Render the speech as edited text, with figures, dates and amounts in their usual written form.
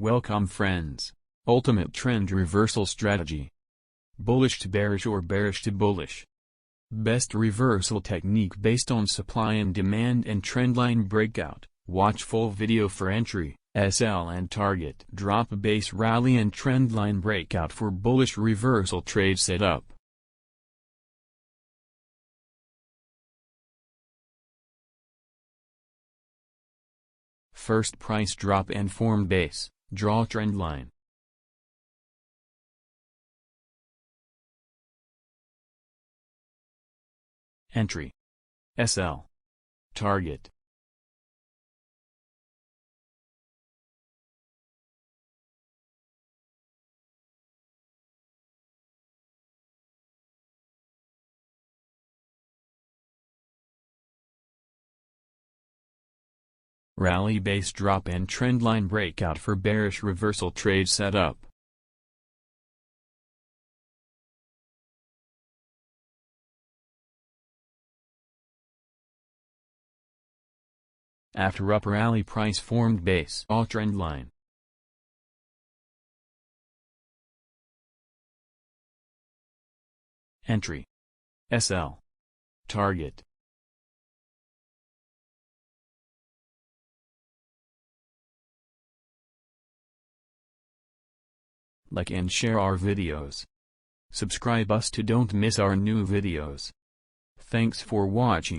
Welcome friends. Ultimate trend reversal strategy. Bullish to bearish or bearish to bullish. Best reversal technique based on supply and demand and trendline breakout. Watch full video for entry, SL and target. Drop base rally and trendline breakout for bullish reversal trade setup. First price drop and form base, draw trend line. Entry. SL. Target. Rally base drop and trendline breakout for bearish reversal trade setup. After up rally price formed base all trend line. Entry. SL. Target. Like and share our videos. Subscribe us to don't miss our new videos. Thanks for watching.